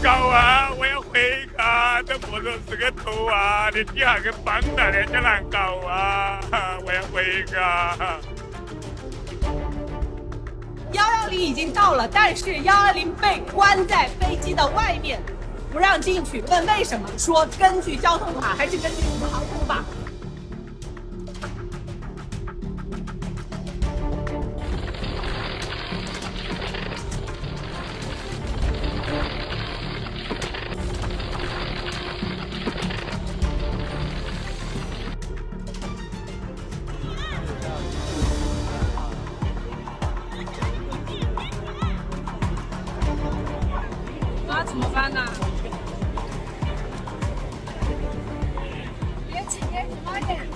狗啊！我要回家，这摩托是个头啊！你底下个绑的，人家烂狗啊！我要回家。110已经到了，但是120被关在飞机的外面，不让进去。问为什么？说根据交通法还是根据什么航空法那怎么办呢？别挤，慢点。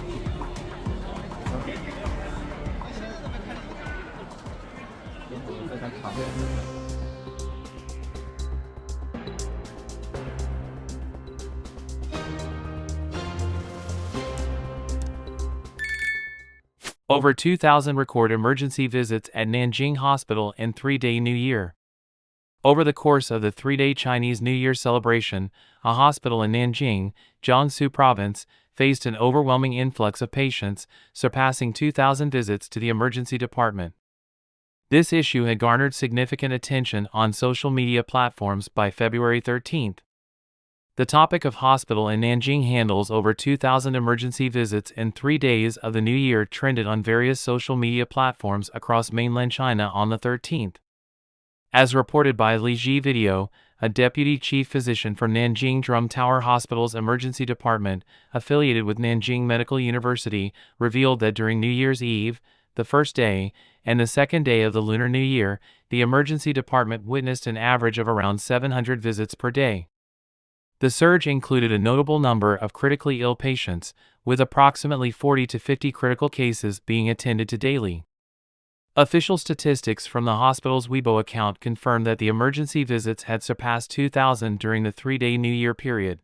Over 2,000 record emergency visits at Nanjing Hospital in 3-day New Year. Over the course of the 3-day Chinese New Year celebration, a hospital in Nanjing, Jiangsu Province, faced an overwhelming influx of patients, surpassing 2,000 visits to the emergency department. This issue had garnered significant attention on social media platforms by February 13th. The topic of hospital in Nanjing handles over 2,000 emergency visits in 3 days of the new year trended on various social media platforms across mainland China on the 13th. As reported by Li Ji Video, a deputy chief physician for Nanjing Drum Tower Hospital's emergency department, affiliated with Nanjing Medical University, revealed that during New Year's Eve, the first day, and the second day of the Lunar New Year, the emergency department witnessed an average of around 700 visits per day. The surge included a notable number of critically ill patients, with approximately 40 to 50 critical cases being attended to daily. Official statistics from the hospital's Weibo account confirmed that the emergency visits had surpassed 2,000 during the 3-day New Year period.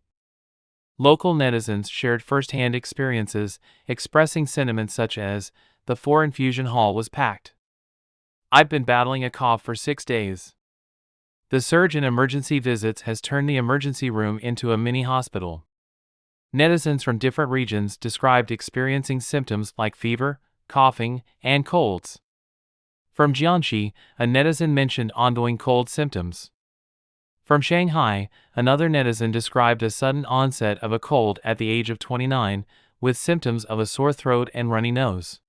Local netizens shared first-hand experiences, expressing sentiments such as, "The 4-infusion hall was packed. I've been battling a cough for 6 days." The surge in emergency visits has turned the emergency room into a mini hospital. Netizens from different regions described experiencing symptoms like fever, coughing, and colds. From Jiangxi, a netizen mentioned ongoing cold symptoms. From Shanghai, another netizen described a sudden onset of a cold at the age of 29, with symptoms of a sore throat and runny nose.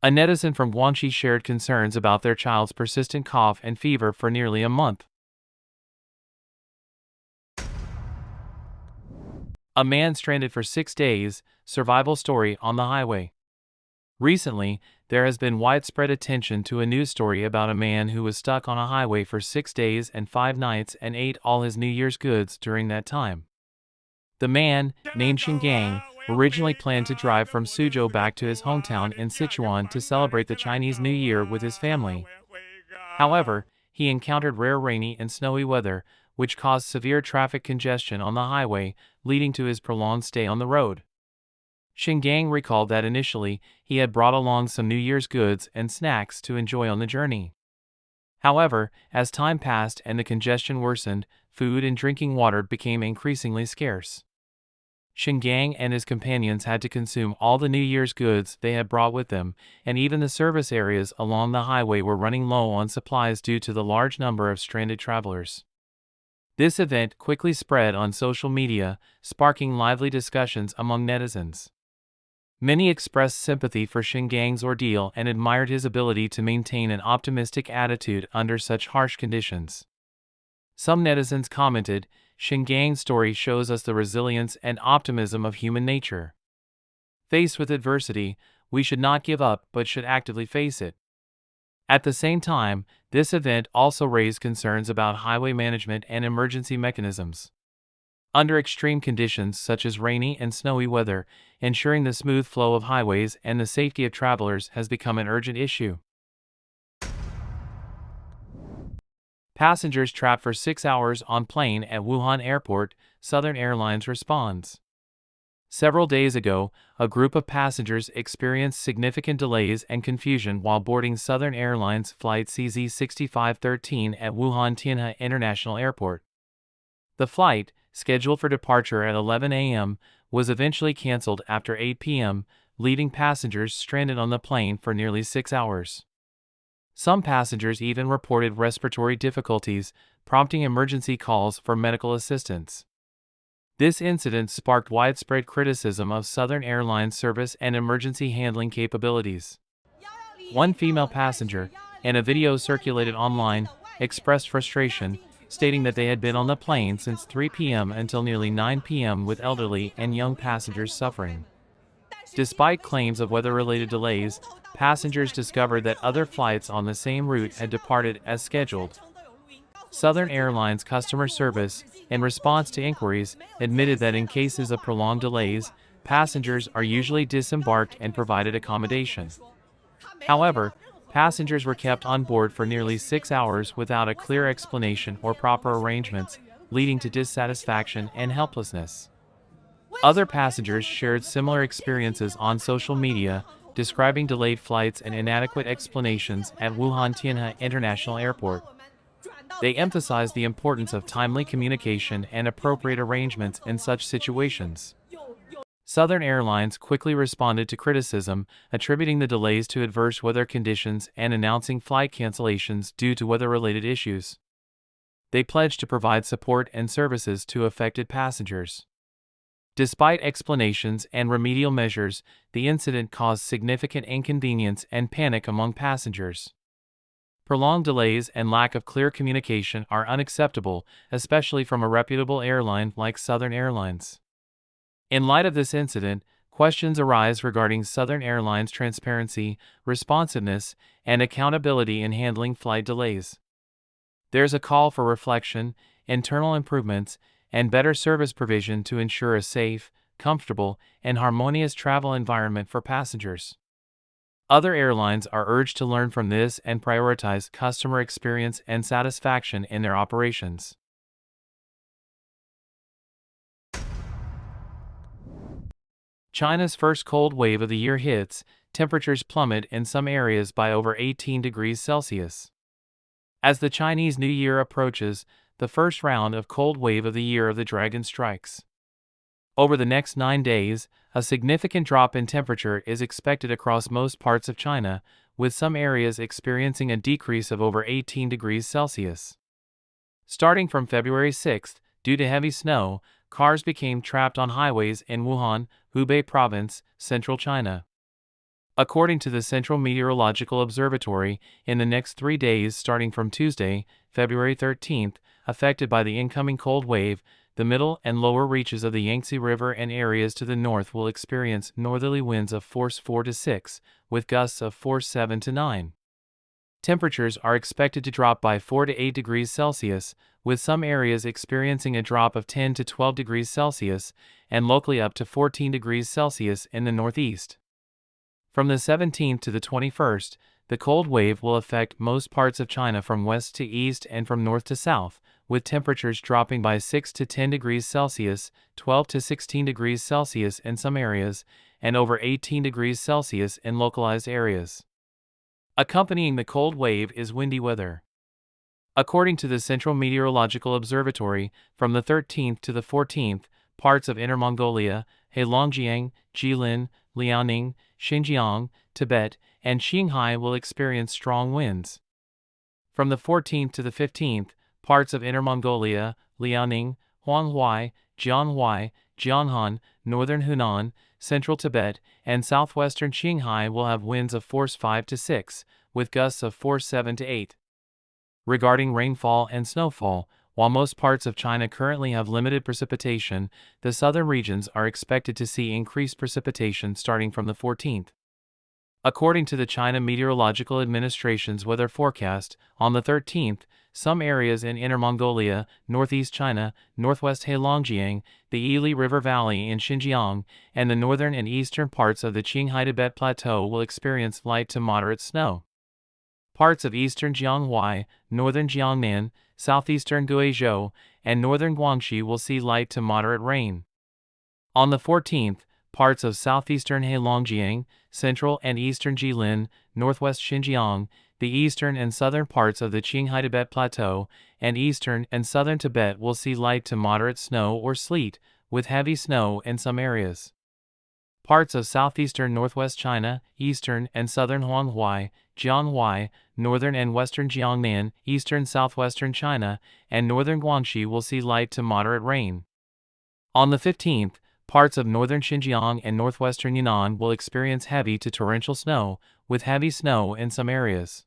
A netizen from Guangxi shared concerns about their child's persistent cough and fever for nearly a month. A man stranded for 6 days, survival story on the highway. Recently, there has been widespread attention to a news story about a man who was stuck on a highway for 6 days and 5 nights and ate all his New Year's goods during that time. The man, named Xingang, originally planned to drive from Suzhou back to his hometown in Sichuan to celebrate the Chinese New Year with his family. However, he encountered rare rainy and snowy weather, which caused severe traffic congestion on the highway, leading to his prolonged stay on the road. Xingang recalled that initially, he had brought along some New Year's goods and snacks to enjoy on the journey. However, as time passed and the congestion worsened, food and drinking water became increasingly scarce. Xingang and his companions had to consume all the New Year's goods they had brought with them, and even the service areas along the highway were running low on supplies due to the large number of stranded travelers. This event quickly spread on social media, sparking lively discussions among netizens. Many expressed sympathy for Xingang's ordeal and admired his ability to maintain an optimistic attitude under such harsh conditions. Some netizens commented, "Xingang's story shows us the resilience and optimism of human nature. Faced with adversity, we should not give up but should actively face it." At the same time, this event also raised concerns about highway management and emergency mechanisms. Under extreme conditions such as rainy and snowy weather, ensuring the smooth flow of highways and the safety of travelers has become an urgent issue. Passengers trapped for 6 hours on plane at Wuhan Airport, Southern Airlines responds. Several days ago, a group of passengers experienced significant delays and confusion while boarding Southern Airlines flight CZ6513 at Wuhan Tianhe International Airport. The flight, scheduled for departure at 11 a.m., was eventually canceled after 8 p.m., leaving passengers stranded on the plane for nearly 6 hours. Some passengers even reported respiratory difficulties, prompting emergency calls for medical assistance. This incident sparked widespread criticism of Southern Airlines service and emergency handling capabilities. One female passenger, in a video circulated online, expressed frustration, stating that they had been on the plane since 3 p.m. until nearly 9 p.m. with elderly and young passengers suffering. Despite claims of weather-related delays, passengers discovered that other flights on the same route had departed as scheduled. Southern Airlines customer service, in response to inquiries, admitted that in cases of prolonged delays, passengers are usually disembarked and provided accommodation. However, passengers were kept on board for nearly 6 hours without a clear explanation or proper arrangements, leading to dissatisfaction and helplessness. Other passengers shared similar experiences on social media, describing delayed flights and inadequate explanations at Wuhan Tianhe International Airport. They emphasized the importance of timely communication and appropriate arrangements in such situations. Southern Airlines quickly responded to criticism, attributing the delays to adverse weather conditions and announcing flight cancellations due to weather-related issues. They pledged to provide support and services to affected passengers. Despite explanations and remedial measures, the incident caused significant inconvenience and panic among passengers. Prolonged delays and lack of clear communication are unacceptable, especially from a reputable airline like Southern Airlines. In light of this incident, questions arise regarding Southern Airlines' transparency, responsiveness, and accountability in handling flight delays. There's a call for reflection, internal improvements, and better service provision to ensure a safe, comfortable, and harmonious travel environment for passengers. Other airlines are urged to learn from this and prioritize customer experience and satisfaction in their operations. China's first cold wave of the year hits, temperatures plummet in some areas by over 18 degrees Celsius. As the Chinese New Year approaches, the first round of cold wave of the year of the dragon strikes. Over the next 9 days, a significant drop in temperature is expected across most parts of China, with some areas experiencing a decrease of over 18 degrees Celsius. Starting from February 6, due to heavy snow, cars became trapped on highways in Wuhan, Hubei Province, central China. According to the Central Meteorological Observatory, in the next 3 days starting from Tuesday, February 13, affected by the incoming cold wave, the middle and lower reaches of the Yangtze River and areas to the north will experience northerly winds of force 4 to 6, with gusts of force 7 to 9. Temperatures are expected to drop by 4 to 8 degrees Celsius, with some areas experiencing a drop of 10 to 12 degrees Celsius, and locally up to 14 degrees Celsius in the northeast. From the 17th to the 21st, the cold wave will affect most parts of China from west to east and from north to south, with temperatures dropping by 6 to 10 degrees Celsius, 12 to 16 degrees Celsius in some areas, and over 18 degrees Celsius in localized areas. Accompanying the cold wave is windy weather. According to the Central Meteorological Observatory, from the 13th to the 14th, parts of Inner Mongolia, Heilongjiang, Jilin, Liaoning, Xinjiang, Tibet, and Qinghai will experience strong winds. From the 14th to the 15th, parts of Inner Mongolia, Liaoning, Huanghuai, Jianghuai, Jianghan, northern Hunan, central Tibet, and southwestern Qinghai will have winds of force 5 to 6, with gusts of force 7 to 8. Regarding rainfall and snowfall, while most parts of China currently have limited precipitation, the southern regions are expected to see increased precipitation starting from the 14th. According to the China Meteorological Administration's weather forecast, on the 13th, some areas in Inner Mongolia, northeast China, northwest Heilongjiang, the Yili River Valley in Xinjiang, and the northern and eastern parts of the Qinghai-Tibet Plateau will experience light to moderate snow. Parts of eastern Jianghuai, northern Jiangnan, southeastern Guizhou, and northern Guangxi will see light to moderate rain. On the 14th, parts of southeastern Heilongjiang, central and eastern Jilin, northwest Xinjiang, the eastern and southern parts of the Qinghai Tibet Plateau, and eastern and southern Tibet will see light to moderate snow or sleet, with heavy snow in some areas. Parts of southeastern northwest China, eastern and southern Huanghai, Jianghuai, northern and western Jiangnan, eastern southwestern China, and northern Guangxi will see light to moderate rain. On the 15th, parts of northern Xinjiang and northwestern Yunnan will experience heavy to torrential snow, with heavy snow in some areas.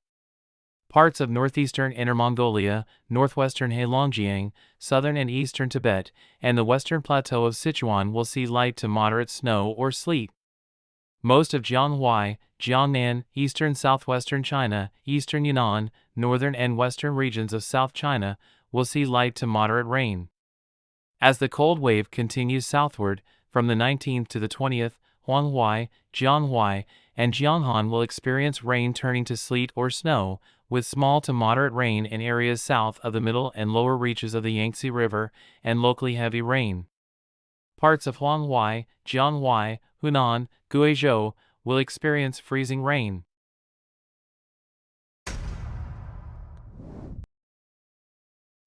Parts of northeastern Inner Mongolia, northwestern Heilongjiang, southern and eastern Tibet, and the western plateau of Sichuan will see light to moderate snow or sleet. Most of Jianghuai, Jiangnan, eastern southwestern China, eastern Yunnan, northern and western regions of South China will see light to moderate rain. As the cold wave continues southward, from the 19th to the 20th, Huanghai, Jianghuai, and Jianghan will experience rain turning to sleet or snow, with small to moderate rain in areas south of the middle and lower reaches of the Yangtze River, and locally heavy rain. Parts of Huanghai, Jianghuai, Hunan, Guizhou will experience freezing rain.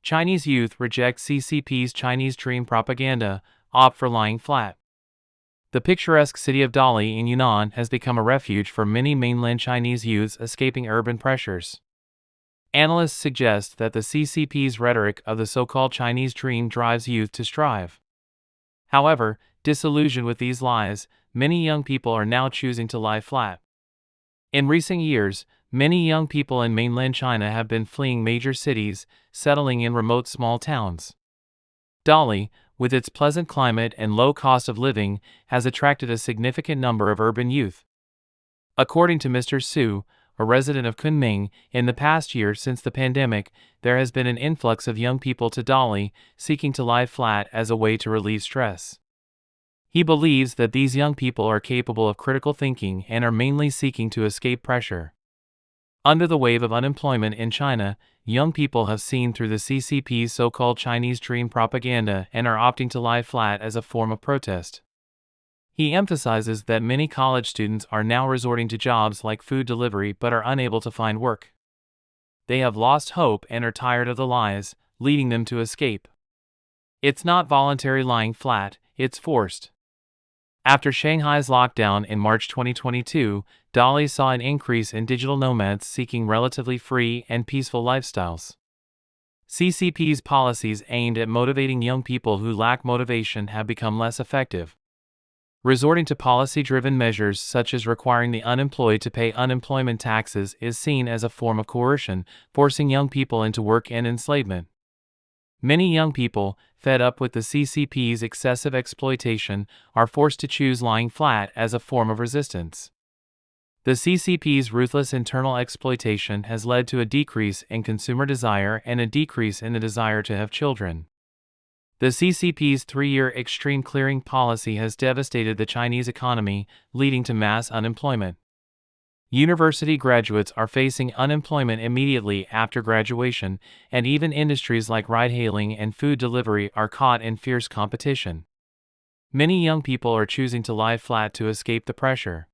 Chinese youth reject CCP's Chinese dream propaganda, opt for lying flat. The picturesque city of Dali in Yunnan has become a refuge for many mainland Chinese youths escaping urban pressures. Analysts suggest that the CCP's rhetoric of the so-called Chinese dream drives youth to strive. However, disillusioned with these lies, many young people are now choosing to lie flat. In recent years, many young people in mainland China have been fleeing major cities, settling in remote small towns. Dali, with its pleasant climate and low cost of living, has attracted a significant number of urban youth. According to Mr. Su, a resident of Kunming, in the past year since the pandemic, there has been an influx of young people to Dali, seeking to lie flat as a way to relieve stress. He believes that these young people are capable of critical thinking and are mainly seeking to escape pressure. Under the wave of unemployment in China, young people have seen through the CCP's so-called Chinese dream propaganda and are opting to lie flat as a form of protest. He emphasizes that many college students are now resorting to jobs like food delivery but are unable to find work. They have lost hope and are tired of the lies, leading them to escape. It's not voluntary lying flat, it's forced. After Shanghai's lockdown in March 2022, Dali saw an increase in digital nomads seeking relatively free and peaceful lifestyles. CCP's policies aimed at motivating young people who lack motivation have become less effective. Resorting to policy-driven measures such as requiring the unemployed to pay unemployment taxes is seen as a form of coercion, forcing young people into work and enslavement. Many young people, fed up with the CCP's excessive exploitation, are forced to choose lying flat as a form of resistance. The CCP's ruthless internal exploitation has led to a decrease in consumer desire and a decrease in the desire to have children. The CCP's 3-year extreme clearing policy has devastated the Chinese economy, leading to mass unemployment. University graduates are facing unemployment immediately after graduation, and even industries like ride-hailing and food delivery are caught in fierce competition. Many young people are choosing to lie flat to escape the pressure.